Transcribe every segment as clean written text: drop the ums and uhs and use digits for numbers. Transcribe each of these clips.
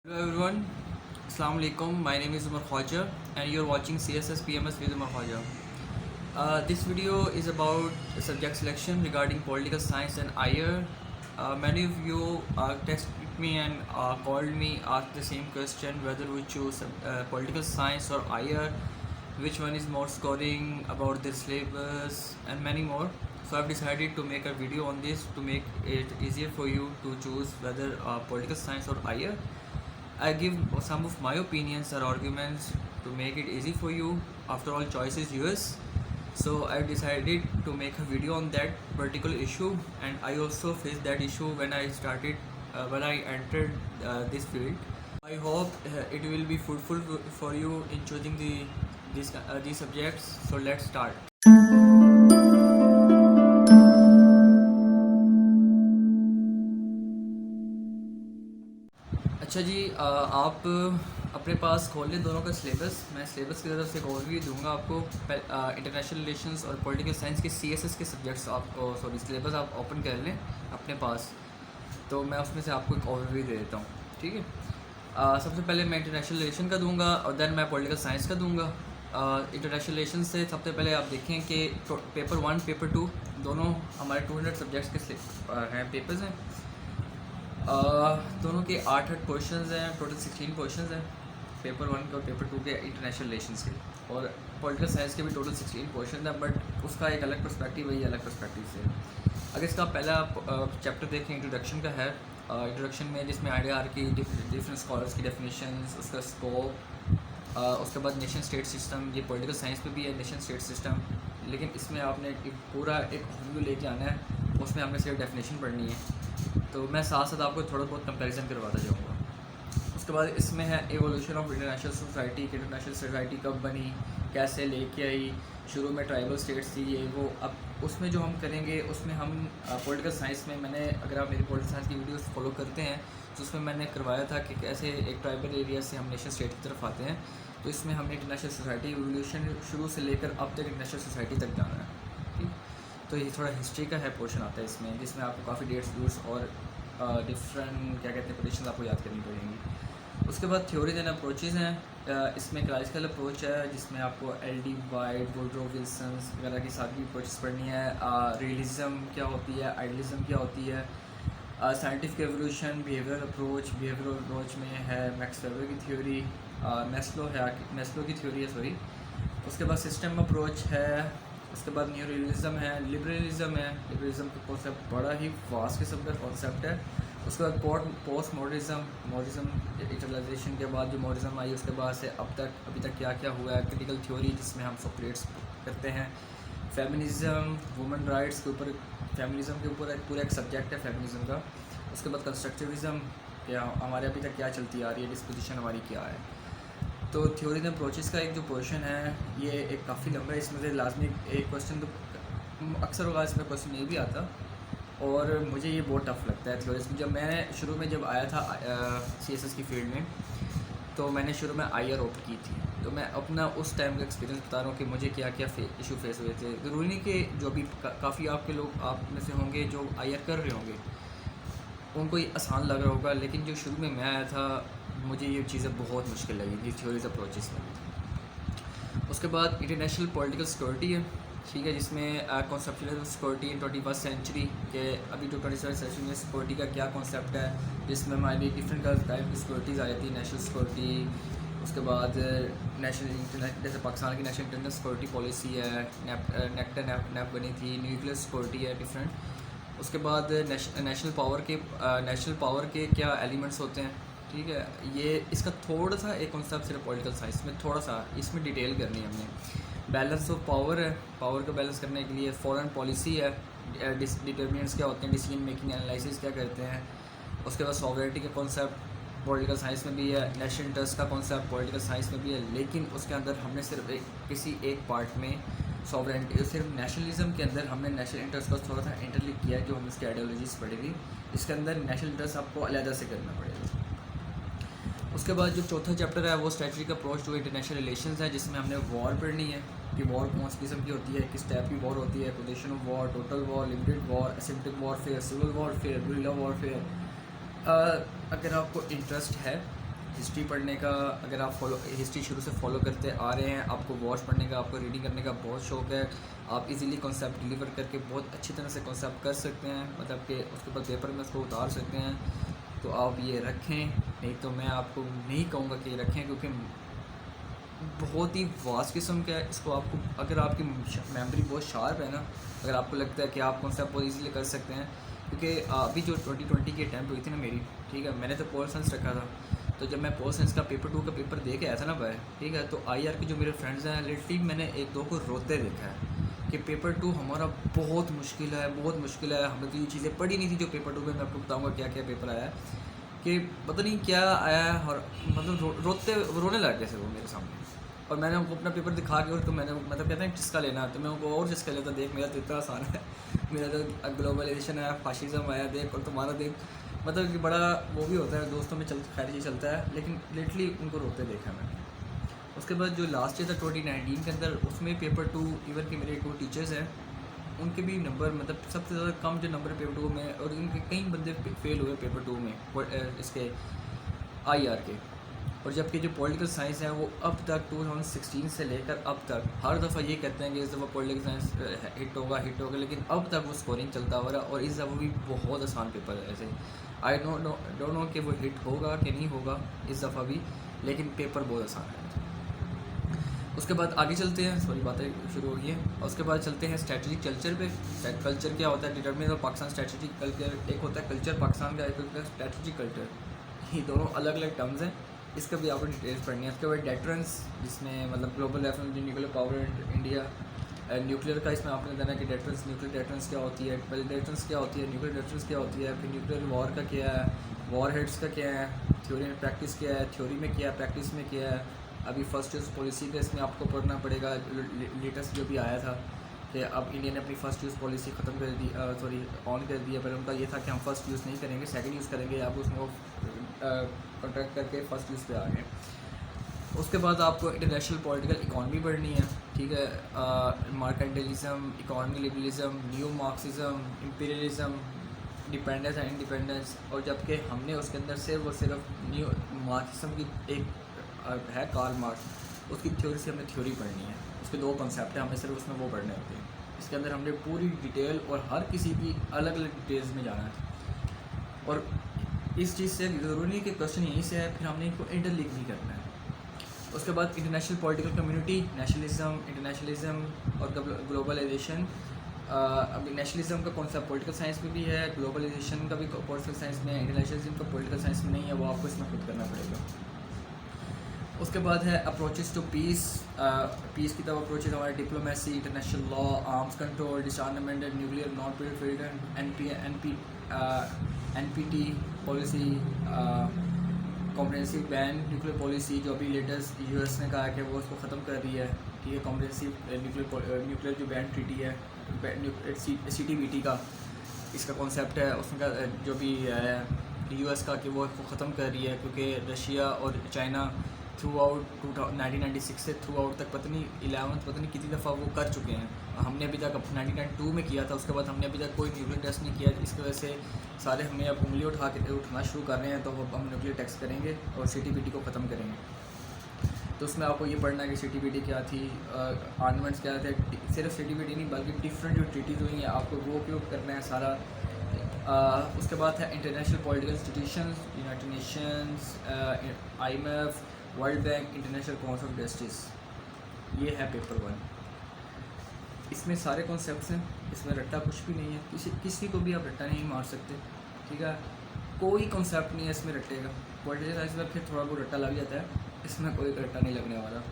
Hello everyone, Assalamu alaikum. My name is Umar Khwaja and you're watching CSS PMS with Umar Khwaja. This video is about subject selection regarding political science and IR. Many of you texted me and called me, asked the same question whether we choose political science or IR, which one is more scoring, about their syllabus, and many more. So I've decided to make a video on this to make it easier for you to choose whether political science or IR. I give some of my opinions or arguments to make it easy for you. After all, choice is yours. So I decided to make a video on that particular issue, and I also faced that issue when I entered this field. I hope it will be fruitful for you in choosing these subjects. So let's start. अच्छा जी, आप अपने पास खोल लें दोनों का syllabus. मैं syllabus की तरफ से एक ओवरव्यू दूंगा आपको। इंटरनेशनल रिलेशंस और पॉलिटिकल साइंस के CSS के सब्जेक्ट्स आपको सिलेबस आप ओपन कर लें अपने पास, तो मैं उसमें से आपको एक ओवरव्यू दे देता हूँ। ठीक है, सबसे पहले मैं इंटरनेशनल रिलेशन का दूंगा और देन मैं पॉलिटिकल साइंस का दूंगा। इंटरनेशनल रिलेशन से सबसे पहले आप देखें कि पेपर 1 पेपर 2 दोनों हमारे 200 सब्जेक्ट्स के हैं पेपर्स हैं। दोनों के 8 क्वेश्चंस हैं, टोटल 16 क्वेश्चंस हैं पेपर 1 के और पेपर 2 के इंटरनेशनल रिलेशंस के, और पॉलिटिकल साइंस के भी टोटल 16 क्वेश्चन हैं, बट उसका एक अलग पर्सपेक्टिव है, ये अलग पर्सपेक्टिव से। अगर इसका पहला आप चैप्टर देखें, इंट्रोडक्शन का है। इंट्रोडक्शन में जिसमें आइडिया की डिफरेंट स्कॉलर्स की डेफिनेशंस, उसका स्कोप, उसके बाद नेशन स्टेट सिस्टम। ये पॉलिटिकल साइंस में भी है नेशन स्टेट सिस्टम, लेकिन इसमें आपने पूरा एक ओवरव्यू लेके आना है, उसमें आपने सिर्फ डेफिनेशन पढ़नी है। तो मैं साथ साथ आपको थोड़ा बहुत कंपैरिजन करवाता जाऊँगा। उसके बाद इसमें है एवोल्यूशन ऑफ इंटरनेशनल सोसाइटी कि इंटरनेशनल सोसाइटी कब बनी, कैसे लेके आई, शुरू में ट्राइबल स्टेट्स थी ये वो। अब उसमें जो हम करेंगे उसमें हम पॉलिटिकल साइंस में, मैंने अगर आप मेरी पॉलिटिकल साइंस की वीडियोस फॉलो करते हैं तो उसमें मैंने करवाया था कि कैसे एक ट्राइबल एरिया से हम नेशन स्टेट की तरफ आते हैं। तो इसमें हमने इंटरनेशनल सोसाइटी एवोल्यूशन शुरू से लेकर अब तक इंटरनेशनल सोसाइटी तक जाना है। ठीक, तो ये थोड़ा हिस्ट्री का है पोर्शन आता है इसमें, जिसमें आपको काफ़ी डेट्स और डिफरेंट क्या कहते हैं पोजीशन आपको याद करनी पड़ेंगी। उसके बाद थ्योरीज एंड अप्रोचेज़ हैं। इसमें क्लासिकल अप्रोच है जिसमें आपको LD वाइट, वुडरो विल्सन्स वगैरह की सारी अप्रोचेस पढ़नी है। रियलिज़म क्या होती है, आइडियलिज़म क्या होती है, साइंटिफिक एवोल्यूशन, बिहेवियरल अप्रोच में है मैक्स वेबर की थ्योरी, मैस्लो की थ्योरी है सॉरी। उसके बाद सिस्टम अप्रोच है। उसके बाद न्यू रियलिज़म है, लिबरलिज़म है। लिबरलिज़म का कॉन्सेप्ट बड़ा ही वास्ट किस्म का कॉन्सेप्ट है। उसके बाद पोस्ट मॉडर्निज़म इंटरलाइजेशन के बाद जो मॉडर्निज़म आई उसके बाद से अभी तक क्या क्या हुआ है। क्रिटिकल थ्योरी जिसमें हम सॉक्रेट्स करते हैं। फेमिनिज़म, वुमेन राइट्स के ऊपर, फेमिनिज़म के ऊपर पूरा एक सब्जेक्ट है फेमिनिज़म का। उसके बाद कंस्ट्रक्टिविज़म, क्या हमारे अभी तक क्या चलती आ रही है, डिस्पोजिशन हमारी क्या है। तो थ्योरी एंड अप्रोचेस का एक जो पोर्शन है ये एक काफ़ी लंबा है। इसमें से लाजमी एक क्वेश्चन तो अक्सर होगा इसमें क्वेश्चन नहीं भी आता, और मुझे ये बहुत टफ लगता है थ्योरीज। जब मैं शुरू में जब आया था CSS की फील्ड में, तो मैंने शुरू में IR ओप्ट की थी, तो मैं अपना उस टाइम का एक्सपीरियंस बता रहा हूँ कि मुझे क्या क्या इशू फेस हुए थे। ज़रूरी नहीं कि जो भी काफ़ी आपके लोग आप में से होंगे जो IR कर रहे होंगे उनको ये आसान लग रहा होगा, लेकिन जो शुरू में मैं आया था मुझे ये चीज़ें बहुत मुश्किल लगी थी थ्योरीज अप्रोचेस में। उसके बाद इंटरनेशनल पॉलिटिकल सिक्योरिटी है, ठीक है, जिसमें conceptual security in 21st century के, अभी जो 21st सेंचुरी में सिक्योरिटी का क्या कॉन्सेप्ट है, जिसमें हमारी डिफरेंट टाइप की सिक्योरिटीज़ आ जाती है। नेशनल सिक्योरिटी, उसके बाद नेशनल इंटरनेट, जैसे पाकिस्तान की नेशनल इंटरनल सिक्योरिटी पॉलिसी है, नेप बनी थी, न्यूक्लियर सिक्योरिटी है डिफरेंट। उसके बाद नेशनल पावर के क्या एलिमेंट्स होते हैं, ठीक है। ये इसका थोड़ा सा एक कॉन्सेप्ट सिर्फ पॉलिटिकल साइंस में थोड़ा सा इसमें डिटेल करनी है हमने। बैलेंस ऑफ पावर है, पावर को बैलेंस करने के लिए फॉरेन पॉलिसी है, डिटर्मिनेंट्स क्या होते हैं, डिसीजन मेकिंग एनालिसिस क्या करते हैं। उसके बाद सॉवरेनिटी का कॉन्सेप्ट पॉलिटिकल साइंस में भी है, नेशनल इंटरेस्ट का कॉन्सेप्ट पॉलिटिकल साइंस में भी है, लेकिन उसके अंदर हमने सिर्फ किसी एक पार्ट में सॉवरेनिटी, सिर्फ नेशनलिज्म के अंदर हमने नेशनल इंटरेस्ट को थोड़ा सा इंटरलिंक किया है, जो हम इसकी आइडियोलॉजीज पढ़ेगी। इसके अंदर नेशनल इंटरेस्ट आपको अलग से करना पड़ेगा। उसके बाद जो चौथा चैप्टर है वो strategic approach to international relations है, जिसमें हमने वॉर पढ़नी है कि वॉर कौन सी किस्म की होती है, किस टाइप की वॉर होती है, position of war, total war, limited war, asymmetric warfare, civil warfare, guerrilla warfare. अगर आपको इंटरेस्ट है हिस्ट्री पढ़ने का, अगर आप हिस्ट्री शुरू से फॉलो करते आ रहे हैं, आपको वॉच पढ़ने का, आपको रीडिंग करने का बहुत शौक है, आप इजीली कॉन्सेप्ट डिलीवर करके बहुत अच्छी तरह से कॉन्सेप्ट कर सकते हैं, मतलब कि उसके बाद पेपर में उसको उतार सकते हैं, तो आप ये रखें। नहीं तो मैं आपको नहीं कहूँगा कि रखें, क्योंकि बहुत ही वास्ट किस्म का है। इसको आपको, अगर आपकी मेमोरी बहुत शार्प है ना, अगर आपको लगता है कि आप कॉन्सेप्ट बहुत ईजीली कर सकते हैं, क्योंकि अभी जो 2020 की अटैम्प्ट हुई थी ना मेरी, ठीक है, मैंने तो पोल साइंस रखा था, तो जब मैं पोल साइंस का पेपर 2 का पेपर दे के आया था ना भाई, ठीक है, तो IR के जो मेरे फ्रेंड्स हैं, लिटरली मैंने एक दो को रोते देखा है कि पेपर 2 हमारा बहुत मुश्किल है, बहुत मुश्किल है, हमने तो ये चीज़ें पढ़ी नहीं थी जो पेपर 2 में मैं आपको बताऊँगा क्या क्या पेपर आया है, कि पता नहीं क्या आया है, और मतलब रोने लग गए थे वो मेरे सामने। और मैंने उनको अपना पेपर दिखा के, और तो मैंने मतलब कहते हैं जिसका लेना है, तो मैं उनको और जिसका लेता, देख मेरा तो इतना आसान है, मेरा तो ग्लोबलाइजेशन है, फाशिज्म आया देख, और तुम्हारा देख, मतलब कि बड़ा वो भी होता है, दोस्तों में खैर ही चलता है, लेकिन लिटरली उनको रोते देखा मैंने। उसके बाद जो लास्ट ईयर था 2019 के अंदर, उसमें पेपर 2, इवन कि मेरे 2 टीचर्स हैं, उनके भी नंबर मतलब सबसे ज़्यादा कम जो नंबर पेपर 2 में, और उनके कई बंदे फेल हुए पेपर 2 में इसके IR के। और जबकि जो पॉलिटिकल साइंस है वो अब तक 2016 से लेकर अब तक हर दफ़ा ये कहते हैं कि इस दफ़ा पॉलिटिकल साइंस हिट होगा, लेकिन अब तक वो स्कोरिंग चलता हुआ रहा, और इस दफ़ा भी बहुत आसान पेपर है। ऐसे आई डोंट नो कि वो हिट होगा कि नहीं होगा इस दफ़ा भी, लेकिन पेपर बहुत आसान है। उसके बाद आगे चलते हैं, सॉरी बातें शुरू हो गई हैं, और उसके बाद चलते हैं स्ट्रेटजिक कल्चर पे। कल्चर क्या होता है, determination of Pakistan strategic culture. एक होता है कल्चर पाकिस्तान का, एक होता है स्ट्रेटजिक कल्चर, ये दोनों अलग अलग टर्म्स हैं, इसका भी आपको डिटेल्स पढ़नी है। उसके बाद डेटरेंस, जिसमें मतलब global reference nuclear power India, nuclear का इसमें आपने देना कि डेटरेंस, न्यूक्लियर डेटरेंस क्या होती है, पहले डेटरेंस क्या होती है, न्यूक्लियर डेटरेंस क्या होती है, फिर न्यूक्लियर वॉर का क्या है, वॉर हेड्स का क्या है, थ्योरी में प्रैक्टिस क्या है, थ्योरी में क्या है, प्रैक्टिस में क्या है। अभी फर्स्ट यूज़ पॉलिसी का इसमें आपको पढ़ना पड़ेगा, लेटेस्ट जो भी आया था कि अब इंडिया ने अपनी फ़र्स्ट यूज़ पॉलिसी ख़त्म कर दी, सॉरी ऑन कर दी है, पर उनका ये था कि हम फ़र्स्ट यूज़ नहीं करेंगे, सेकंड यूज़ करेंगे, अब उसमें वो कॉन्ट्रैक्ट करके फ़र्स्ट यूज़ पे आ गए। उसके बाद आपको इंटरनेशनल पॉलिटिकल इकॉनमी पढ़नी है, ठीक है, mercantilism, economy liberalism, new Marxism, imperialism, dependence and independence. और जबकि हमने उसके अंदर सिर्फ और सिर्फ न्यू मार्क्सिज्म की एक है कार्ल मार्क्स, उसकी थ्योरी से हमने थ्योरी पढ़नी है, उसके 2 कॉन्सेप्ट हैं, हमें सिर्फ उसमें वो पढ़ने होते हैं। इसके अंदर हमने पूरी डिटेल और हर किसी की अलग अलग डिटेल्स में जाना है, और इस चीज़ से ज़रूरी नहीं कि क्वेश्चन यहीं से है, फिर हमने इनको इंटरलिंक भी करना है। उसके बाद international political community, nationalism, internationalism और ग्लोबलाइजेशन। अभी नेशनलिज्म का कॉन्सेप्ट पॉलिटिकल साइंस में भी है, ग्लोबलाइजेशन का भी पॉलिटिकल साइंस में है, इंटरनेशनलिज्म का पॉलिटिकल साइंस में नहीं है, वो आपको इसमें खुद करना पड़ेगा। उसके बाद है अप्रोचेस टू पीस। पीस की तरफ अप्रोचेस हमारे diplomacy, international law, arms control, डिसआर्मामेंट, nuclear non proliferation, NPT policy, comprehensive ban nuclear policy, जो अभी लेटेस्ट US ने कहा है कि वो उसको ख़त्म कर दी है, ठीक है। कॉम्प्रिहेंसिव न्यूक्लियर जो बैन ट्रीटी है, CTBT का इसका कॉन्सेप्ट है, उसमें जो भी है US का कि वो इसको ख़त्म कर रही है, क्योंकि रशिया और चाइना थ्रू आउट 1996 से थ्रू आउट तक पता नहीं 11th पता नहीं कितनी दफ़ा वो कर चुके हैं। हमने अभी तक 1992 में किया था, उसके बाद हमने अभी तक कोई न्यूक्लियर टेस्ट नहीं किया, इसकी वजह से सारे हमें अब उंगली उठाना शुरू कर रहे हैं, तो हम न्यूक्लियर टेस्ट करेंगे और CTBT को ख़त्म करेंगे। तो उसमें आपको ये पढ़ना है कि CTBT क्या थी, आर्गूमेंट्स क्या थे, सिर्फ CTBT नहीं बल्कि डिफरेंट जो ट्रीटीज़ हुई हैं आपको वो क्यों करना है सारा। उसके बाद है international political institutions, United Nations, IMF, world bank, international council of justice. ये है पेपर 1। इसमें सारे कॉन्सेप्ट्स हैं, इसमें रट्टा कुछ भी नहीं है, किसी को भी आप रट्टा नहीं मार सकते, ठीक है। कोई कॉन्सेप्ट नहीं है इसमें रट्टे का। पॉलिटिकल साइंस में फिर थोड़ा बहुत रट्टा लग जाता है, इसमें कोई रट्टा नहीं लगने वाला।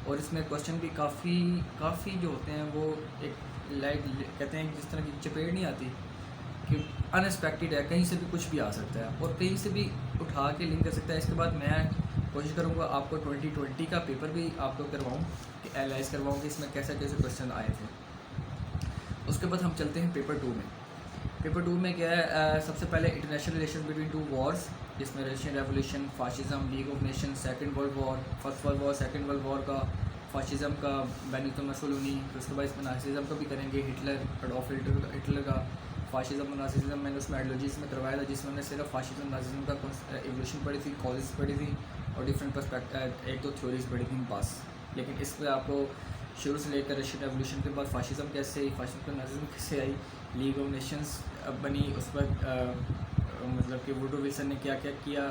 और इसमें क्वेश्चन भी काफ़ी जो होते हैं वो एक लाइक कहते हैं जिस तरह की चपेट नहीं आती कि अनएक्सपेक्टेड है, कहीं से भी कुछ भी आ सकता है और कहीं से भी उठा के लिंक कर सकता है। इसके बाद मैं कोशिश करूँगा आपको 2020 का पेपर भी आपको करवाऊँ, कि एनालाइज करवाऊँ कि इसमें कैसे कैसे क्वेश्चन आए थे। उसके बाद हम चलते हैं पेपर 2 में। पेपर 2 में क्या है, सबसे पहले इंटरनेशनल रिलेशन बिटवीन 2 वॉर्स, जिसमें Russian revolution, fascism, league of nation, second world war, first world war, second world war का, फाशिज्म का, बेनितो मुसोलिनी, फिर उसके बाद इसमें नाजिज्म का भी करेंगे, एडोल्फ हिटलर का, फाशिज्म और नाजिज्म मैंने उसमें आइडियोलॉजीज़ में करवाया था, जिसमें मैंने सिर्फ फाशिज्म नाजिज्म का एवोल्यूशन पढ़ी थी, कॉजेज़ पढ़ी थी, और डिफरेंट पर्सपेक्टिव, एक दो थ्योरीज पढ़ी थी पास। लेकिन इस पर आपको शुरू से लेकर रशियन रेवोल्यूशन के बाद फाशिज़म कैसे आई, फाशिज़म नाज़िज़म कैसे आई, लीग ऑफ नेशंस बनी, उस पर मतलब कि वुडरो विल्सन ने क्या क्या किया,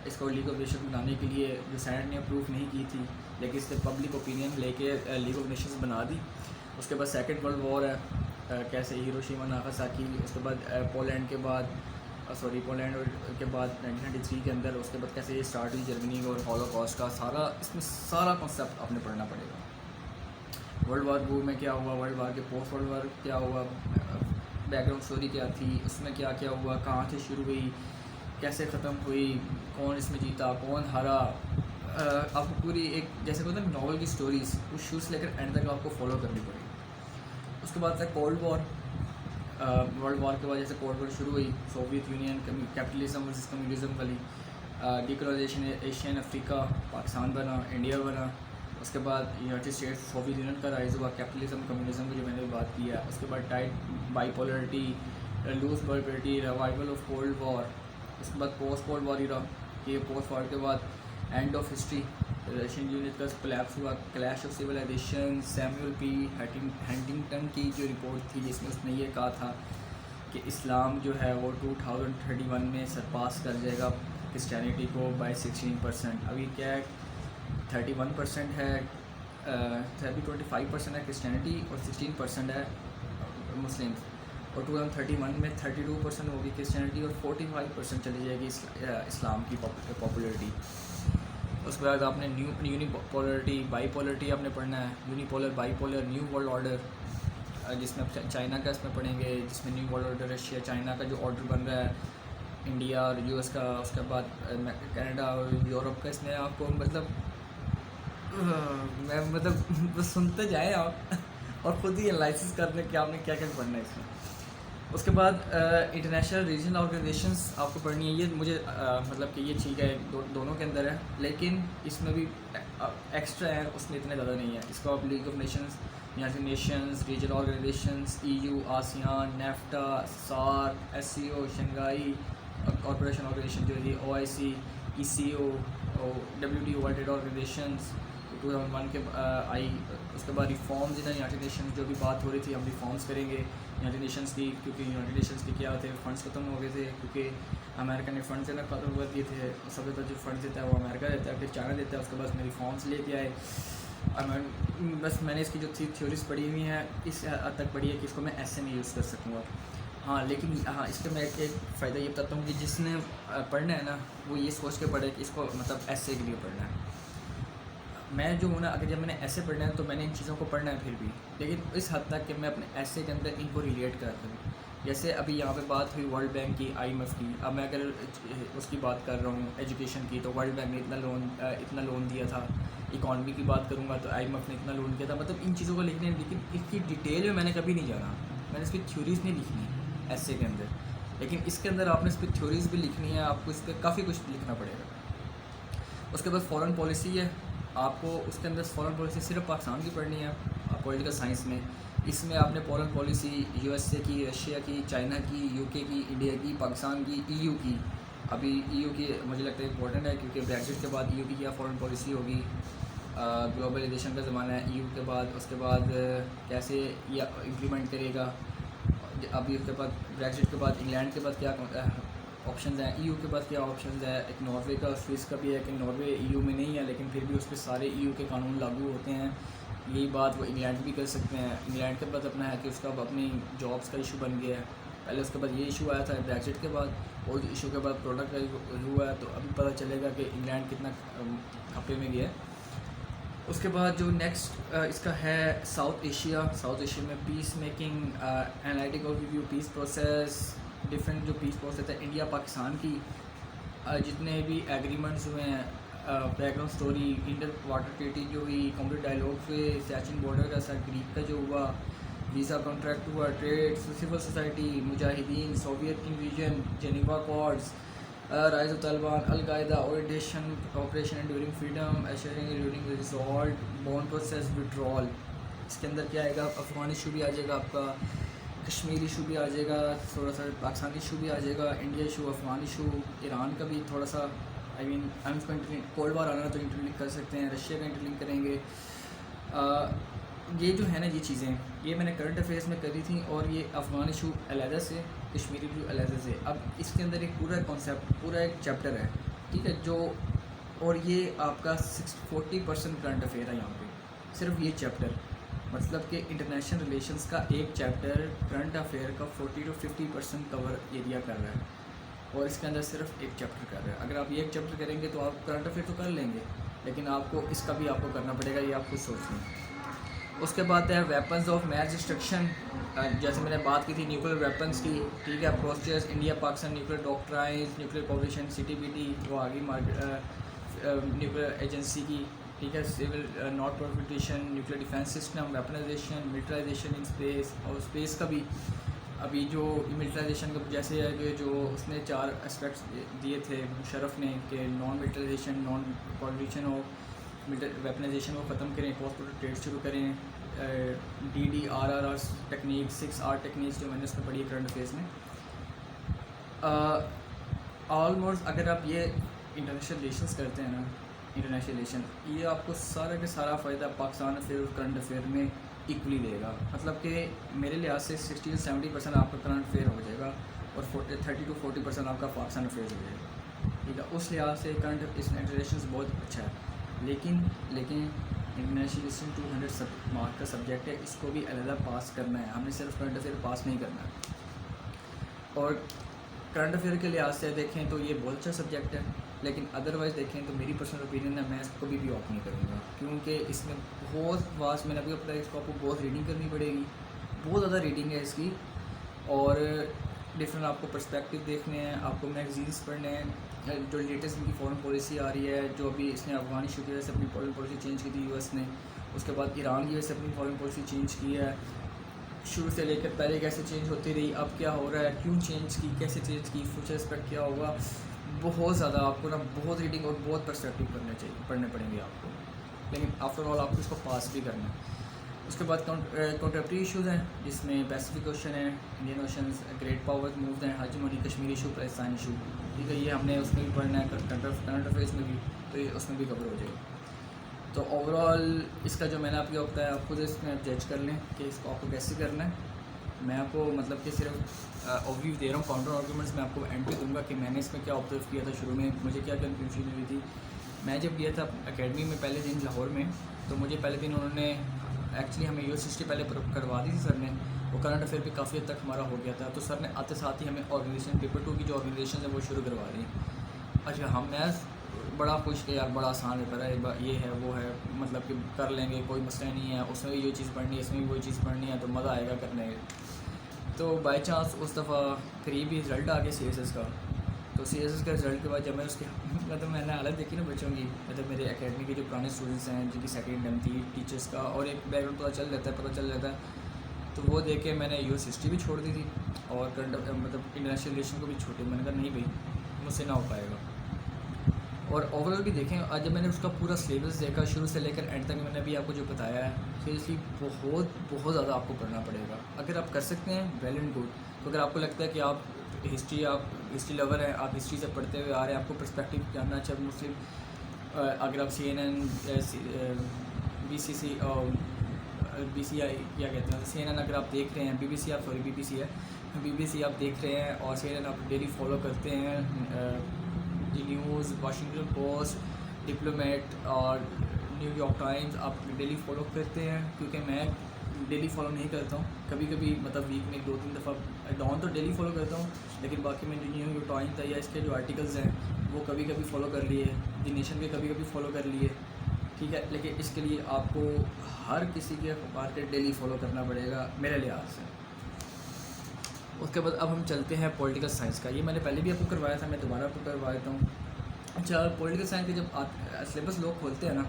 इसको लीग ऑफ नेशंस बनाने के लिए जो सेनेट ने अप्रूव नहीं की थी, लेकिन इससे पब्लिक ओपिनियन लेके लीग ऑफ नेशंस बना दी। उसके बाद सेकंड वर्ल्ड वॉर है, कैसे हिरोशिमा नागासाकी, उसके बाद पोलैंड के बाद पोलैंड के बाद 1993 के अंदर, उसके बाद कैसे ये स्टार्ट हुई जर्मनी और हॉलोकॉस्ट का सारा, इसमें सारा कॉन्सेप्ट आपने पढ़ना पड़ेगा। वर्ल्ड वार 2 में क्या हुआ, वर्ल्ड वार के पोस्ट वर्ल्ड वार क्या हुआ, बैकग्राउंड स्टोरी क्या थी, उसमें क्या क्या हुआ, कहाँ से शुरू हुई, कैसे ख़त्म हुई, कौन इसमें जीता, कौन हारा। आपको पूरी एक जैसे कहते हैं नॉवल की स्टोरीज उस शुरू से लेकर एंड तक आपको फॉलो करनी पड़ेगी। उसके बाद था कोल्ड वॉर। वर्ल्ड वॉर के बाद जैसे कोल्ड वॉर शुरू हुई, Soviet union capitalism versus communism वाली, डिकोलाइजेशन, एशियन अफ्रीका, पाकिस्तान बना, इंडिया बना। उसके बाद यूनाइटेड स्टेट्स, सोवियत यूनियन का राइज हुआ, कैपिटलिज्म कम्युनिज्म की जो मैंने बात की है। उसके बाद tight bipolarity, loose bipolarity, revival of cold war. उसके बाद पोस्ट कोल्ड वॉर इरा, कि पोस्ट वॉर के बाद end of history, Russian unit का कोलैप्स हुआ, clash of civilisation, Samuel P Huntington की जो रिपोर्ट थी जिसमें उसने ये कहा था कि इस्लाम जो है वो 2031 में सरपास कर जाएगा क्रिश्चियनिटी को बाय 16%। अभी क्या है 31% है, अभी 25% है क्रिश्चियनिटी और 16% है मुस्लिम। और 2031 में 32% होगी क्रिश्चियनिटी और 45% चली जाएगी इस्लाम की पॉपुलरिटी। उसके बाद आपने यूनिपोलरिटी, बाईपोलरिटी आपने पढ़ना है, unipolar, bipolar, new world order, जिसमें चाइना का इसमें पढ़ेंगे, जिसमें new world order Russia China का जो ऑर्डर बन रहा है, इंडिया और यूएस का, उसके बाद कनाडा और यूरोप का। इसमें आपको मतलब मैं मतलब बस सुनते जाएँ आप और ख़ुद ही एनालिसिस कर लें कि आपने क्या क्या पढ़ना है इसमें। उसके बाद इंटरनेशनल रीजनल ऑर्गेनाइजेशंस आपको पढ़नी है। ये मुझे मतलब कि ये ठीक है, दोनों के अंदर है, लेकिन इसमें भी एक्स्ट्रा है, उसमें इतने ज़्यादा नहीं है। इसको आप League of Nations, United Nations, regional organisations, EU, ASEAN, NAFTA, SAARC, SCO, Shanghai corporation organisation जो है, OIC, ECO, WTO, world trade organisations 2001 के आई। उसके बाद रिफॉर्म्स इन यूनाइटेड नेशंस, जो भी बात हो रही थी हम रिफॉर्म्स करेंगे यूनाइटेड नेशंस की, क्योंकि यूनाइटेड नेशंस के क्या थे, फंड्स खत्म हो गए थे, क्योंकि अमेरिका ने फंड्स देना खत्म कर दिए थे। सबसे ज़्यादा जो फंड्स देता है वो अमेरिका देता है, फिर चाइना देता है। उसके बाद में रिफॉर्म्स लेके आए। बस मैंने इसकी जो थ्योरीज पढ़ी हुई हैं इस हद तक पढ़ी है कि इसको मैं ऐसे नहीं यूज़ कर सकूँगा। हाँ, लेकिन हाँ, इसका मैं एक फ़ायदा ये बताता हूँ कि जिसने पढ़ना है ना वो ये सोच के पढ़े कि इसको मतलब ऐसे के लिए पढ़ना है। मैं जो हूँ ना, अगर जब मैंने ऐसे पढ़ना है तो मैंने इन चीज़ों को पढ़ना है फिर भी, लेकिन इस हद तक कि मैं अपने ऐसे के अंदर इनको रिलेट कर दूँ। जैसे अभी यहाँ पे बात हुई वर्ल्ड बैंक की, IMF की, अब मैं अगर उसकी बात कर रहा हूँ एजुकेशन की, तो वर्ल्ड बैंक ने इतना लोन दिया था। इकॉनमी की बात करूँगा तो IMF ने इतना लोन किया था। मतलब इन चीज़ों को लिखने, लेकिन इसकी डिटेल में मैंने कभी नहीं जाना, मैंने इसकी थ्योरीज़ नहीं लिखनी ऐसे के अंदर, लेकिन इसके अंदर आपने इस पर थ्योरीज़ भी लिखनी है, आपको इस पर काफ़ी कुछ लिखना पड़ेगा। उसके बाद फॉरेन पॉलिसी है, आपको उसके अंदर फॉरेन पॉलिसी सिर्फ पाकिस्तान की पढ़नी है पॉलिटिकल साइंस में। इसमें आपने फॉरेन पॉलिसी USA की, रशिया की, चाइना की, UK की, इंडिया की, पाकिस्तान की, EU की। अभी EU की मुझे लगता है इंपॉर्टेंट है, क्योंकि ब्रेक्जिट के बाद EU की क्या फॉरेन पॉलिसी होगी, ग्लोबलाइजेशन का ज़माना है EU के बाद। उसके बाद कैसे ये इम्प्लीमेंट करेगा। अभी उसके बाद ब्रेक्जिट के बाद इंग्लैंड के बाद क्या ऑप्शंस हैं, EU के बाद क्या ऑप्शंस है। एक नॉर्वे का, स्विस का भी है कि नॉर्वे EU में नहीं है, लेकिन फिर भी उस पर सारे EU के कानून लागू होते हैं। यही बात वो इंग्लैंड भी कर सकते हैं। इंग्लैंड के बाद अपना है कि उसका अपनी जॉब्स का इशू बन गया है पहले, उसके बाद ये इशू आया था ब्रेक्जिट के बाद, और इशू के बाद प्रोडक्ट का हुआ है। तो अभी पता चलेगा कि इंग्लैंड कितना खपे में गया है। उसके बाद जो नेक्स्ट इसका है साउथ एशिया। साउथ एशिया में peace making, analytical review, peace process, different जो पीस प्रोसेस है इंडिया पाकिस्तान की, जितने भी एग्रीमेंट्स हुए हैं, background story, Indus water treaty जो हुई, कॉम्प्लीट डायलॉग हुए, सैचिन बॉर्डर का साथ ग्रीक का जो हुआ, वीज़ा कॉन्ट्रैक्ट हुआ, ट्रेड, सिविल सोसाइटी, मुजाहिदीन, Soviet invasion, Geneva accords, rise of Taliban, Al Qaeda, orientation, operation enduring freedom, ensuring enduring result, Bonn process, withdrawal. इसके अंदर क्या आएगा, अफगान इशू भी आ जाएगा, आपका कश्मीर इशू भी आ जाएगा, थोड़ा सा पाकिस्तान इशू भी आ जाएगा, India issue, Afghan issue, Iran का भी थोड़ा सा आई मीन हम इसको कोल्ड वार आना तो इंटरलिंक कर सकते हैं, रशिया का इंटरलिंक करेंगे। ये जो है ना ये चीज़ें ये मैंने करंट अफेयर्स में करी थी, और ये अफ़गान इशू अलहदा से, कश्मीरी इशू अलहदा से। अब इसके अंदर एक पूरा कॉन्सेप्ट, पूरा एक चैप्टर है, ठीक है, जो और ये आपका 40% करंट अफेयर है यहाँ पे, सिर्फ ये चैप्टर, मतलब कि इंटरनेशनल रिलेशंस का एक चैप्टर करंट अफेयर का 40 to 50% कवर एरिया कर रहा है, और इसके अंदर सिर्फ एक चैप्टर कर रहा है। अगर आप ये एक चैप्टर करेंगे तो आप करंट अफेयर तो कर लेंगे, लेकिन आपको इसका भी आपको करना पड़ेगा, ये आप खुद सोच लें। उसके बाद है वेपन्स ऑफ मैस डिस्ट्रक्शन, जैसे मैंने बात की थी न्यूक्लियर वेपन्स की, ठीक है, process India Pakistan nuclear doctrines, nuclear cooperation CTBT, वो आगे न्यूक्लियर एजेंसी की, ठीक है, civil not proliferation, nuclear defence system, weaponisation, militarisation in space, और स्पेस का भी अभी जो मिलिटराइजेशन का जैसे है कि जो उसने 4 एस्पेक्ट्स दिए थे मुशर्रफ ने, कि नॉन मिलिटराइजेशन, नॉन प्रोलिफरेशन और वेपनाइजेशन को ख़त्म करें, क्रॉस बॉर्डर ट्रेड शुरू करें, DDRR टेक्निक, 6R टेक्निक्स जो मैंने उसमें पढ़ी है करंट अफेयर्स में। ऑलमोस्ट अगर आप ये इंटरनेशनल रिलेशंस करते हैं ना, इंटरनेशनल रिलेशन, ये आपको सारा के सारा फ़ायदा पाकिस्तान अफेयर और करंट अफेयर में इक्वली देगा। मतलब कि मेरे लिहाज से 60 से 70% आपका करंट अफेयर हो जाएगा, और 30 to 40% आपका पाकिस्तान अफेयर हो जाएगा, ठीक है। उस लिहाज से करंट रिलेशन बहुत अच्छा है, लेकिन इंटरनेशनल रिलेशन 200 मार्क का सब्जेक्ट है, इसको भी अलग पास करना है, हमने सिर्फ करंट अफेयर पास नहीं करना है। और करंट अफेयर के लिहाज से देखें तो ये बहुत अच्छा सब्जेक्ट है, लेकिन अदरवाइज़ देखें तो मेरी पर्सनल ओपिनियन है, मैं इसको भी ऑप्ट नहीं करूँगा, क्योंकि इसमें बहुत वास्ट, मैंने अभी बताया, इसको आपको बहुत रीडिंग करनी पड़ेगी, बहुत ज़्यादा रीडिंग है इसकी, और डिफरेंट आपको पर्सपेक्टिव देखने हैं, आपको मैगजीन्स पढ़ने हैं, जो लेटेस्ट इनकी फॉरेन पॉलिसी आ रही है, जो अभी इसने अफगान इशू की वजह से अपनी फॉरेन पॉलिसी चेंज की थी US ने, उसके बाद ईरान की वजह से अपनी फॉरेन पॉलिसी चेंज की है, शुरू से लेकर पहले कैसे चेंज होती रही, अब क्या हो रहा है, क्यों चेंज की, कैसे चेंज की, फ्यूचर एस्पेक्ट क्या होगा, बहुत ज़्यादा आपको ना बहुत रीडिंग और बहुत पर्सपेक्टिव पढ़ने पड़ेंगे आपको, लेकिन आफ्टर ऑल आपको इसको पास भी करना है। उसके बाद कॉन्टेम्प्रेरी इशूज़ हैं, जिसमें पैसिफिक ओशन है, Indian oceans, great powers moves हैं, हाजीमनी कश्मीर इशू, पैलेस्टाइन इशू, ठीक है, ये हमने उसमें भी पढ़ना है, करंट अफेयर्स में भी, तो ये उसमें भी कवर हो जाएगा। तो ओवरऑल इसका जो मैंने आपको बताया, आप खुद इसमें जज कर लें कि इसको आपको कैसे करना है। मैं आपको मतलब कि सिर्फ ओवरव्यू दे रहा हूँ, काउंटर आर्गूमेंट्स मैं आपको एंड पे दूंगा कि मैंने इसमें क्या ऑब्जर्व किया था, शुरू में मुझे क्या कन्फ्यूजन हुई थी। मैं जब गया था एकेडमी में पहले दिन लाहौर में, तो मुझे पहले दिन उन्होंने एक्चुअली हमें US हिस्ट्री पहले करवा दी थी सर ने, वो करंट अफेयर भी काफ़ी हद तक हमारा हो गया था, तो सर ने आते साथ ही हमें ऑर्गेनाइजेशन पेपर 2 की जो ऑर्गेनाइजेशन है वो शुरू करवा दी। अच्छा, हम मैं बड़ा खुश कि यार बड़ा आसान पेपर है, ये है वो है, मतलब कि कर लेंगे, कोई मसला नहीं है, उसमें भी ये चीज़ पढ़नी है, इसमें भी वही चीज़ पढ़नी है, तो मज़ा आएगा करने में। तो बाई चांस उस दफ़ा करीब ही रिज़ल्ट आ गया CSS का, तो CSS का रिज़ल्ट के बाद जब मैं उसके मतलब मैंने हालत देखी ना बच्चों की, मतलब मेरे एकेडमी के जो पुराने स्टूडेंट्स हैं जिनकी सेकेंड टर्म थी, टीचर्स का और एक बैकग्राउंड पता चल जाता है, तो वो देख के मैंने US हिस्ट्री भी छोड़ दी थी और करंट मतलब इंटरनेशनल रिलेशन को भी छोड़ी। मैंने कहा नहीं भाई मुझसे ना हो पाएगा। और ओवरऑल भी देखें, आज जब मैंने उसका पूरा सिलेबस देखा शुरू से लेकर एंड तक, मैंने अभी आपको जो बताया है, सीरियसली बहुत ज़्यादा आपको पढ़ना पड़ेगा। अगर आप कर सकते हैं वेल एंड गुड, तो अगर आपको लगता है कि आप हिस्ट्री लवर हैं, आप हिस्ट्री से पढ़ते हुए आ रहे हैं, आपको पर्सपेक्टिव जानना अच्छा मुस्लिम, अगर आप CNN BCC BCI क्या कहते हैं, CNN अगर आप देख रहे हैं, BBC आप सॉरी BBC है, BBC आप देख रहे हैं और CNN आप डेली फॉलो करते हैं, दी न्यूज़, वाशिंगटन पोस्ट, डिप्लोमेट और न्यूयॉर्क टाइम्स आप डेली फॉलो करते हैं, क्योंकि मैं डेली फॉलो नहीं करता हूँ, कभी कभी मतलब वीक में 2-3 दफ़ा डाउन तो डेली फॉलो करता हूँ, लेकिन बाकी मैं जो न्यूयॉर्क टाइम्स है या इसके जो आर्टिकल्स हैं वो कभी कभी फॉलो कर लिए, दी नेशन के कभी कभी फॉलो कर लिए, ठीक है, लेकिन इसके लिए आपको हर किसी के अखबार के डेली फॉलो करना पड़ेगा मेरे लिहाज से। उसके बाद अब हम चलते हैं पॉलिटिकल साइंस का। ये मैंने पहले भी आपको करवाया था, मैं दोबारा आपको करवा देता हूँ। अच्छा, पॉलिटिकल साइंस के जब सिलेबस लोग खोलते हैं ना,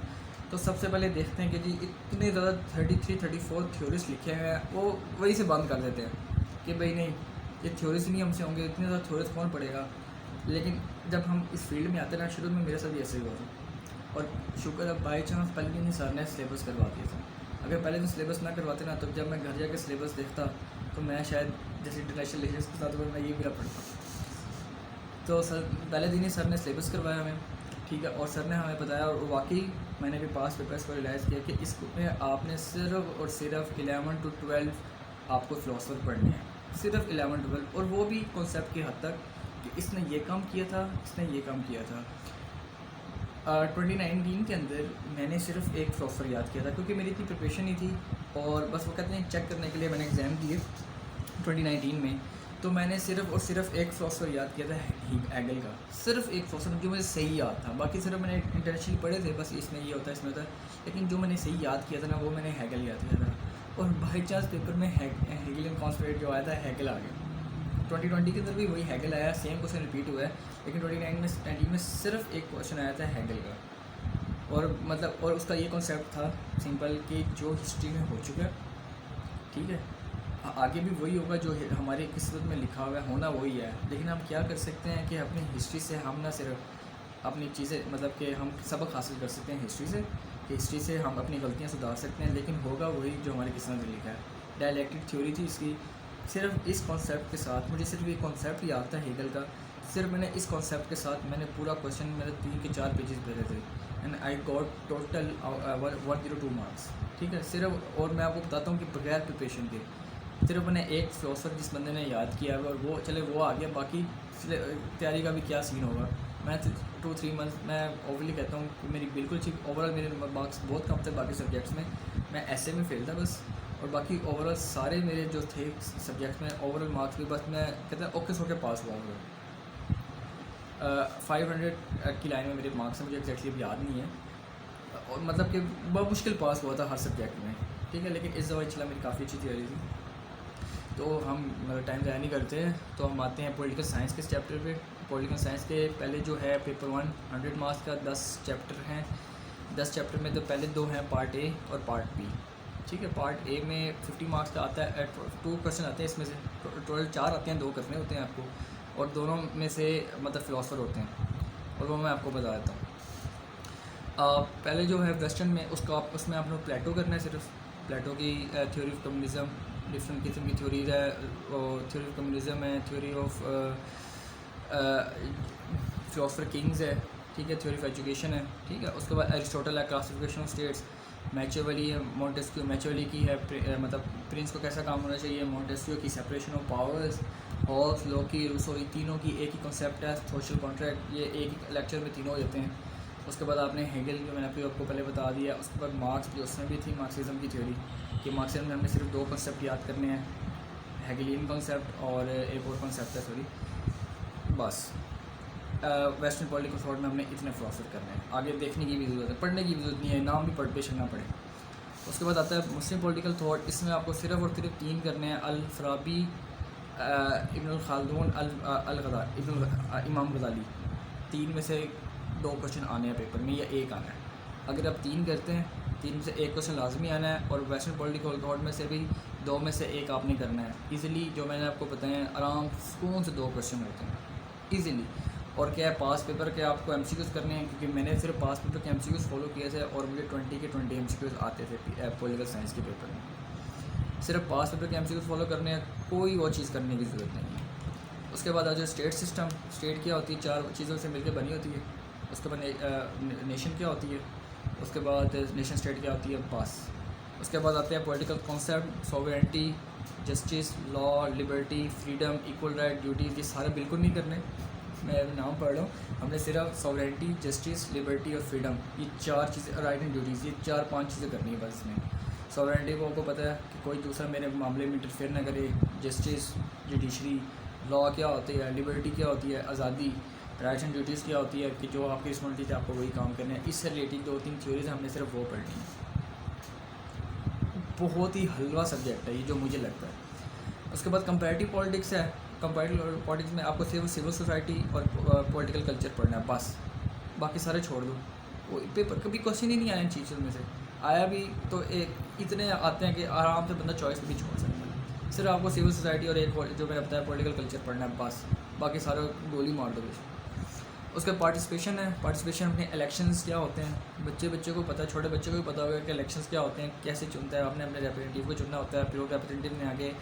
तो सबसे पहले देखते हैं कि जी इतने ज़्यादा 33-34 थ्योरीज लिखे हुए हैं, वो वही से बंद कर देते हैं कि भाई नहीं ये थ्योरीज नहीं हमसे होंगे, इतने ज़्यादा थ्योरीज कौन पढ़ेगा। लेकिन जब हम इस फील्ड में आते हैं ना, शुरू में मेरे साथ भी ऐसे ही हुआ था, और शुक्र है बाई चांस पहले दिन ही सर ने सिलेबस करवा दिया था। अगर पहले दिन सिलेबस ना करवाते ना, तो जब मैं घर जाकर सिलेबस देखता तो मैं शायद जैसे इंटरनेशनल रिलेशंस के साथ मैं ये मेरा पढ़ता। तो सर पहले दिन ही सर ने सिलेबस करवाया हमें, ठीक है। और सर ने हमें बताया, और वाकई मैंने भी पास पेपर्स को रियलाइज़ किया कि इसमें आपने सिर्फ और सिर्फ 11 to 12 आपको फ़िलासफ़र पढ़ने हैं, सिर्फ 11-12, और वो भी कॉन्सेप्ट की हद तक कि इसने ये काम किया था, इसने ये काम किया था। 2019 के अंदर मैंने सिर्फ एक फ़िलासफ़र याद किया था, क्योंकि मेरी इतनी प्रिपरेशन नहीं थी, और बस वो कहते हैं चेक करने के लिए मैंने एग्ज़ाम दिए 2019 में। तो मैंने सिर्फ और सिर्फ एक फ़िलासफ़र याद किया था, हेगल का, सिर्फ एक फ़िलासफ़र जो मुझे सही याद था। बाकी सिर्फ मैंने इंटरनेशनली पढ़े थे, बस इसमें ये होता है, इसमें होता है, लेकिन जो मैंने सही याद किया था ना, वो मैंने हेगल याद किया था। और बाई चांस पेपर में हेगलियन कॉन्सेप्ट जो आया था, हेगल आ गया। 2020 के अंदर भी वही हेगल आया, सेम क्वेश्चन रिपीट हुआ है, लेकिन 2019 में सिर्फ एक क्वेश्चन आया था हेगल का। और मतलब, और उसका ये कॉन्सेप्ट था सिंपल कि जो हिस्ट्री में हो चुका है, ठीक है, आगे भी वही होगा, जो हमारी किस्मत में लिखा हुआ है, होना वही है। लेकिन हम क्या कर सकते हैं कि अपनी हिस्ट्री से हम ना सिर्फ अपनी चीज़ें, मतलब कि हम सबक हासिल कर सकते हैं हिस्ट्री से, कि हिस्ट्री से हम अपनी गलतियाँ सुधार सकते हैं, लेकिन होगा वही जो हमारी किस्मत में लिखा है। डायलैक्टिक थ्योरी थी इसकी। सिर्फ इस कॉन्सेप्ट के साथ, मुझे सिर्फ ये कॉन्सेप्ट याद था हेगल का, सिर्फ मैंने इस कॉन्सेप्ट के साथ मैंने पूरा क्वेश्चन, मेरे 3 के 4 पेजेस भरे थे, and I got total 102 marks, ठीक है, सिर्फ। और मैं आपको बताता हूँ कि बगैर प्रिपरेशन के सिर्फ मैंने एक फ़िलासफ़र जिस बंदे ने याद किया है, और वो चले वो आ गया, बाकी तैयारी का भी क्या सीन होगा। मैं 2-3 मंथ, मैं ओवरली कहता हूँ कि मेरी बिल्कुल ठीक, ओवरऑल मेरे मार्क्स बहुत कम थे बाकी सब्जेक्ट्स में। मैं ऐसे में फेल था बस, और बाकी ओवरऑल सारे मेरे जो थे सब्जेक्ट्स में ओवरऑल मार्क्स भी बस मैं कहता हूँ ओके सो के पास हुआ होगा। 500 की लाइन में मेरे मार्क्स हैं, मुझे एग्जैक्टली अब याद नहीं है, और मतलब कि बहुत मुश्किल पास हुआ था हर सब्जेक्ट में, ठीक है। लेकिन इस दफ़ा चला मेरी काफ़ी अच्छी तैयारी थी। तो हम मतलब टाइम ज़ाया नहीं करते हैं, तो हम आते हैं पॉलिटिकल साइंस के चैप्टर पे। पॉलिटिकल साइंस के पहले जो है पेपर 1 100 मार्क्स का 10 चैप्टर हैं। 10 चैप्टर में तो पहले 2 हैं पार्ट ए और पार्ट बी, ठीक है। पार्ट ए में 50 मार्क्स का आता है, 2 क्वेश्चन आते हैं इसमें से, टोटल 4 आते हैं, 2 करने होते हैं आपको, और दोनों में से मतलब फ़िलासफ़र होते हैं, और वो मैं आपको बता देता हूँ। पहले जो है वेस्टर्न में, उसमें आप लोग प्लेटो करना है, सिर्फ प्लेटो की थ्योरी ऑफ कम्युनिज़म, डिफरेंट किस्म की थ्योरीज है, थ्योरी ऑफ कम्युनिज़म है, थ्योरी ऑफ फिलोसफर किंग्स है, ठीक है, थ्योरी ऑफ एजुकेशन है, ठीक है। उसके बाद एरिस्टोटल है, क्लासिफिकेशन ऑफ स्टेट्स, मैचियावेली है, मोंटेस्क्यू, मैचियावेली की है मतलब प्रिंस को कैसा काम होना चाहिए, मोंटेस्क्यू की separation of powers, Hobbes, Locke, Rousseau, ये तीनों की एक ही कॉन्सेप्ट है, सोशल कॉन्ट्रैक्ट, ये एक ही लेक्चर में तीनों देते हैं। उसके बाद आपने हेगल जो मैंने आपको पहले बता दिया। उसके बाद मार्क्स भी उसमें भी थी, मार्क्सिज्म की थ्योरी, कि मार्क्सिज्म में हमने सिर्फ 2 कॉन्सेप्ट याद करने हैं, हेगलियन कॉन्सेप्ट और एक और कॉन्सेप्ट है, सॉरी, बस। वेस्टर्न पॉलिटिकल थॉट में हमने इतने फ़िलासफ़र करने हैं, आगे देखने की भी ज़रूरत है, पढ़ने की भी ज़रूरत नहीं है, नाम भी पेश करना पड़े। उसके बाद आता है मुस्लिम पॉलिटिकल थॉट। इसमें आपको सिर्फ और सिर्फ 3 करने हैं, अल फराबी, इब्न खालदून, इमाम गज़ाली। 3 में से 2 क्वेश्चन आने हैं पेपर में, या 1 आना है। अगर आप 3 करते हैं, 3 में से 1 क्वेश्चन लाजमी आना है, और वेस्टर्न पॉलिटिकल थॉट में से भी 2 में से 1 आपने करना है। ईज़िली जो मैंने आपको बताया, आराम सुकून से 2 क्वेश्चन होते हैं ईज़िली। और क्या है, पास पेपर के आपको MCQs करने हैं, क्योंकि मैंने सिर्फ पास पेपर के MCQs फॉलो किए थे, और मुझे 20 के 20 MCQs आते थे पॉलिटिकल साइंस के पेपर में। सिर्फ पास पेपर के MCQs फॉलो करने हैं, कोई और चीज़ करने की ज़रूरत नहीं है। उसके बाद आ जाए स्टेट सिस्टम। स्टेट क्या होती है, 4 चीज़ों से मिलकर बनी होती है। उसके बाद नेशन क्या होती है, उसके बाद नेशन स्टेट क्या होती है, बस। उसके बाद आते हैं political concept, sovereignty, justice, law, liberty, freedom, equal right, duties, ये सारे बिल्कुल नहीं करने, मैं नाम पढ़ रहा हूँ। हमने सिर्फ सॉवरेनिटी, जस्टिस, लिबर्टी और फ्रीडम, ये 4 चीज़ें, राइट एंड ड्यूटीज़, ये 4-5 चीज़ें करनी है बस इसमें। सॉवरेनिटी को आपको पता है कि कोई दूसरा मेरे मामले में इंटरफेयर ना करे, जस्टिस, जुडिशरी, लॉ क्या होती है, लिबर्टी क्या होती है, आज़ादी, राइट्स एंड ड्यूटीज़ क्या होती है कि जो आपकी रिस्पॉन्सिबिलिटी है आपको वही काम करना है। इससे रिलेटेड 2-3 थ्योरीज हमने सिर्फ वो पढ़नी है। बहुत ही हलवा सब्जेक्ट है ये, जो मुझे लगता है। उसके बाद कंपैरेटिव पॉलिटिक्स है। कंपैरेटिव पॉलिटिक्स में आपको सिर्फ सिविल सोसाइटी और पॉलिटिकल कल्चर पढ़ना है बस, बाकी सारे छोड़ दो। वो पेपर कभी क्वेश्चन ही नहीं आया इन चीज़ों में से, आया भी तो इतने आते हैं कि आराम से बंदा चॉइस भी छोड़ सकता है। सिर्फ आपको सिविल सोसाइटी और एक जो मैंने बताया पॉलिटिकल कल्चर पढ़ना है बस, बाकी सारा गोली मार दो बस। उसका पार्टिसिपेशन है। पार्टिसिपेशन अपने इलेक्शंस क्या होते हैं, बच्चे को पता है, छोटे बच्चे को भी पता होगा कि इलेक्शंस क्या होते हैं, कैसे चुनता है। आपने अपने रिप्रेजेंटेटिव को चुनना होता है, फिर रिप्रेजेंटेटिव ने आगे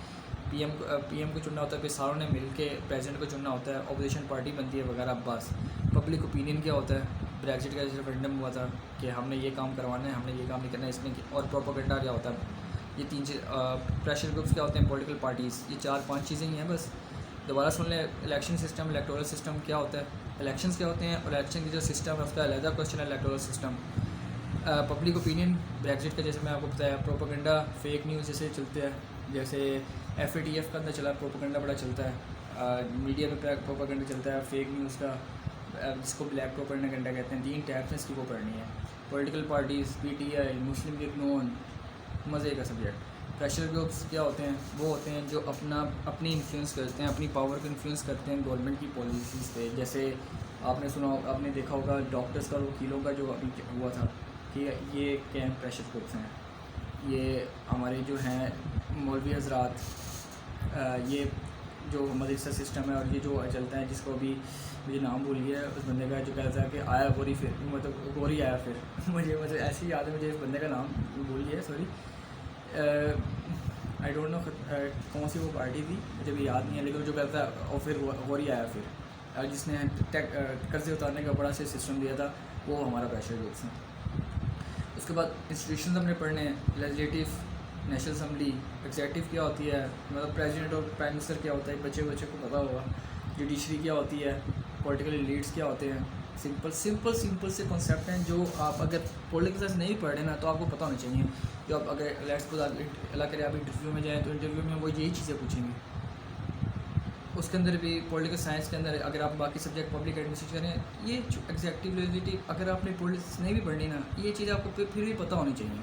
पीएम को चुनना होता है, फिर सारों ने मिल के प्रेसिडेंट को चुनना होता है, अपोजिशन पार्टी बनती है वगैरह बस। पब्लिक ओपिनियन क्या होता है, ब्रेक्जिट का जैसे रेफरेंडम हुआ था कि हमने ये काम करवाना है, हमने ये काम नहीं करना है इसमें, और प्रोपेगेंडा क्या होता है, ये तीन चीज़, प्रेशर ग्रुप्स क्या होते हैं, पॉलिटिकल पार्टीज़, ये 4-5 चीज़ें ही हैं बस। दोबारा सुन लें, इलेक्शन सिस्टम, इलेक्टोरल सिस्टम क्या होता है, इलेक्शंस क्या होते हैं, और इलेक्शन की जो सिस्टम है उसका अलग क्वेश्चन है, electoral system. Public opinion, Brexit का जैसे मैं आपको बताया, प्रोपेगेंडा, फेक न्यूज़ जैसे चलते हैं, जैसे FATF का अंदर चला प्रोपेगेंडा बड़ा चलता है, मीडिया पे प्रोपेगेंडा चलता है फेक न्यूज़ का, जिसको ब्लैक प्रोपेगेंडा कहते हैं। 3 टैब्स हैं इसकी वो पढ़नी है। पॉलिटिकल पार्टीज़, PTI, मुस्लिम लीग नून, मज़े का सब्जेक्ट। प्रेशर ग्रुप्स क्या होते हैं, वो होते हैं जो अपनी इन्फ्लुएंस करते हैं, अपनी पावर को इन्फ्लुएंस करते हैं गवर्नमेंट की पॉलिसीज़ पे। जैसे आपने देखा होगा डॉक्टर्स का और वकीलों का जो अभी हुआ था कि ये क्या हैं, प्रेशर ग्रुप्स हैं। ये हमारे जो हैं मौलवी हजरात, ये जो मदरसा सिस्टम है, और ये जो चलता है जिसको अभी मुझे नाम भूल गया है उस बंदे का, जो कहता है कि आया गोरी फिर, मतलब गोरी आया फिर मुझे ऐसे ही याद है, मुझे इस बंदे का नाम भूल गया है, सॉरी, आई डोंट नो कौन सी वो पार्टी थी, मुझे भी याद नहीं है, लेकिन जो कहता है और फिर गोरी आया फिर, जिसने कर्जे उतारने का बड़ा से सिस्टम दिया था, वो हमारा प्रेशर ग्रुप्स है। उसके बाद इंस्टीट्यूशन हमने पढ़ने हैं, लेजिस्लेटिव, नेशनल असम्बली, एग्जेक्टिव क्या होती है, मतलब प्रेसिडेंट और प्राइम मिनिस्टर क्या होता है, बच्चे को पता होगा, जुडिशरी क्या होती है, पॉलिटिकल लीड्स क्या होते हैं। सिंपल से कॉन्सेप्ट हैं जो आप अगर पॉलिटिकल साइंस नहीं पढ़ रहे ना तो आपको पता होना चाहिए। जो आप अगर लेट्स सपोज अल्लाह करे आप इंटरव्यू में जाएँ तो इंटरव्यू में वो यही चीज़ें पूछेंगे। उसके अंदर भी पॉलिटिकल साइंस के अंदर अगर आप बाकी सब्जेक्ट पब्लिक एडमिनिस्ट्रेशन करें, ये एग्जेक्टिव, लेजिस्लेटिव, अगर आपने पॉलिटिक्स नहीं भी पढ़नी ना, ये चीज़ आपको फिर भी पता होनी चाहिए।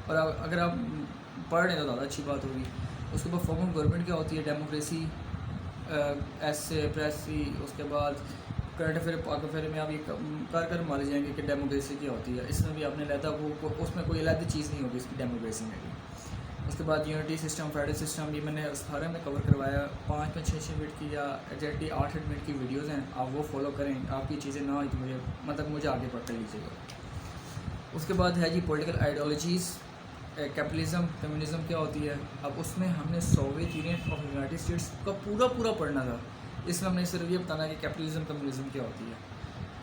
और अगर आप पढ़ रहे हैं तो ज़्यादा अच्छी बात होगी। उसके बाद फॉर्म ऑफ गवर्नमेंट क्या होती है, डेमोक्रेसी, ऐसे प्रेसी, उसके बाद करंट अफेयर, पाक अफेयर में आप ये कर मान जाएंगे कि डेमोक्रेसी क्या होती है। इसमें भी आपने लेता वो उसमें कोई अलग चीज़ नहीं होगी इसकी डेमोक्रेसी में भी। उसके बाद यूनिटी सिस्टम, फेडरल सिस्टम, ये मैंने सारे में कवर करवाया। 5 में 6 मिनट की या एग्जैक्टली 8 मिनट की वीडियोस हैं, आप वो फॉलो करें। आपकी चीज़ें ना हुई तो मुझे आगे पढ़ कर लीजिएगा। उसके बाद है जी पॉलिटिकल आइडियोलॉजीज़, कैपिटलिज्म, कम्युनिज़म क्या होती है। अब उसमें हमने Soviet union of United states का पूरा पढ़ना था। इसमें हमने सिर्फ ये बताना है कि कैपिटलिज्म, कम्युनिज़म क्या होती है।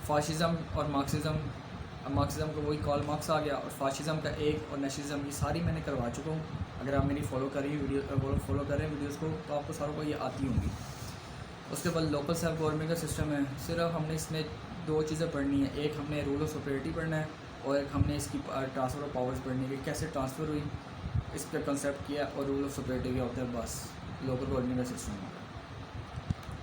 फाशिज़म और मार्क्सिज़म का वही कॉल मार्क्स आ गया, और फाशिज़म का एक, और नेशनलिज्म, ये सारी मैंने करवा चुका हूँ। अगर आप मेरी फॉलो कर रही हैं फॉलो कर रहे हैं वीडियोज़ को, तो आपको सारों को ये आती होंगी। उसके बाद लोकल सेल्फ गवर्नमेंट का सिस्टम है। सिर्फ हमने इसमें 2 चीज़ें पढ़नी है, एक हमने रूल ऑफ सुपीरियरिटी पढ़ना है, और एक हमने इसकी ट्रांसफ़र ऑफ पावर्स पढ़नी है कि कैसे ट्रांसफ़र हुई, इस पर कंसेप्ट किया, और रूल ऑफ सुपीरियरिटी क्या होता है, बस लोकल गवर्नमेंट का सिस्टम होता है।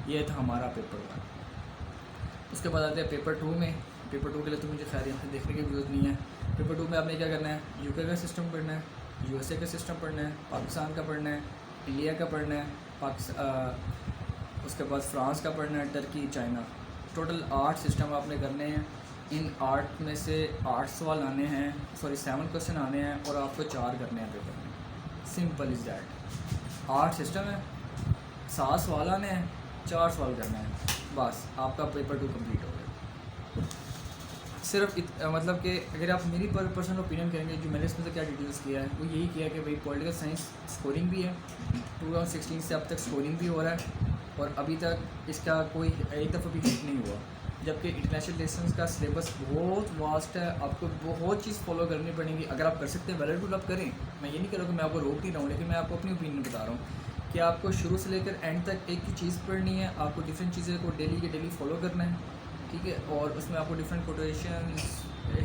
ये था हमारा पेपर 1। उसके बाद आते हैं पेपर 2 में। पेपर 2 के लिए तो मुझे खैर यहाँ देखने की जरूरत नहीं है। पेपर 2 में आपने क्या करना है, UK का सिस्टम पढ़ना है, USA का सिस्टम पढ़ना है, पाकिस्तान का पढ़ना है, इंडिया का पढ़ना है, उसके बाद फ्रांस का पढ़ना है, टर्की, चाइना। टोटल 8 सिस्टम आपने करने हैं। इन 8 में से 8 सवाल आने हैं, 7 क्वेश्चन आने हैं, और आपको 4 करने हैं पेपर में। Simple is that. 8 सिस्टम है, 7 सवाल आने हैं, 4 सवाल करना है, बस आपका पेपर 2 कंप्लीट हो गया। सिर्फ मतलब कि अगर आप मेरी पर्सनल ओपिनियन करेंगे, जो मैंने इसमें से क्या डिटेल्स किया है, वो यही किया कि भाई पॉलिटिकल साइंस स्कोरिंग भी है, 2016 से अब तक स्कोरिंग भी हो रहा है, और अभी तक इसका कोई एक दफ़ा भी हिट नहीं हुआ। जबकि इंटरनेशनल रिलेशंस का सिलेबस बहुत वास्ट है, आपको बहुत चीज़ फॉलो करनी पड़ेगी। अगर आप कर सकते हैं वेल टू आप करें, मैं ये नहीं कह रहा कि मैं आपको रोक नहीं रहा हूँ, लेकिन मैं आपको अपनी ओपिनियन बता रहा हूँ कि आपको शुरू से लेकर एंड तक एक ही चीज़ पढ़नी है। आपको डिफरेंट चीज़ें को डेली के डेली फॉलो करना है, ठीक है। और उसमें आपको डिफरेंट कोटेशन,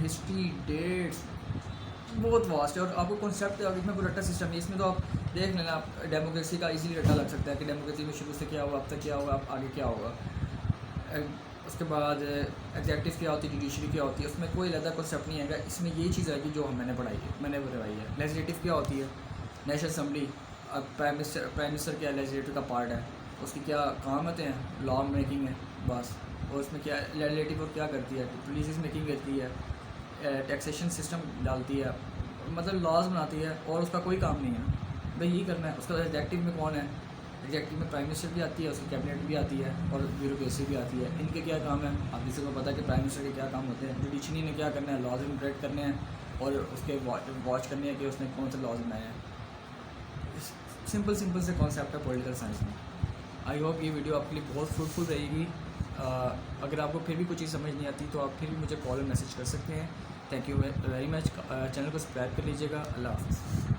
हिस्ट्री, डेट्स, बहुत वास्ट है। और आपको कॉन्सेप्ट इसमें कोई रट्टा सिस्टम है, इसमें तो आप देख लेना, आप डेमोक्रेसी का इजीली रट्टा लग सकता है कि डेमोक्रेसी में शुरू से क्या हुआ, अब तक क्या हुआ, अब आगे क्या होगा। उसके बाद एग्जेक्टिव क्या होती है, जुडिशरी क्या होती है, उसमें कोई अलग कॉन्सेप्ट नहीं आएगा। इसमें ये चीज़ आएगी जो मैंने बताई है। लेजिस्लेटिव क्या होती है, नेशनल असम्बली, प्राइम मिनिस्टर क्या लेजिस्लेटिव का पार्ट है, उसकी क्या काम होते हैं, लॉ मेकिंग है बस। और उसमें क्या लेजिस्लेटिव और क्या करती है, पॉलिसीज मेकिंग करती है, टैक्सेशन सिस्टम डालती है, मतलब लॉज बनाती है, और उसका कोई काम नहीं है, भाई यही करना है। उसका एग्जेक्टिव में कौन है, एग्जेक्टिव में प्राइम मिनिस्टर भी आती है, उसकी कैबिनेट भी आती है, और ब्यूरोक्रेसी भी आती है। इनके क्या काम है, आप किसी को पता है कि प्राइम मिनिस्टर के क्या काम होते हैं। जुडिशरी ने क्या करना है, लॉज इंटरप्रेट करने हैं, और उसके वॉच करने हैं कि उसने कौन से लॉज बनाए हैं। सिंपल से कॉन्सेप्ट है पॉलिटिकल साइंस में। आई होप ये वीडियो आपके लिए बहुत फ्रूटफुल रहेगी। अगर आपको फिर भी कोई चीज़ समझ नहीं आती तो आप फिर भी मुझे कॉल और मैसेज कर सकते हैं। Thank you very much. Channel को सब्सक्राइब कर लीजिएगा। अल्लाह हाफ़िज़।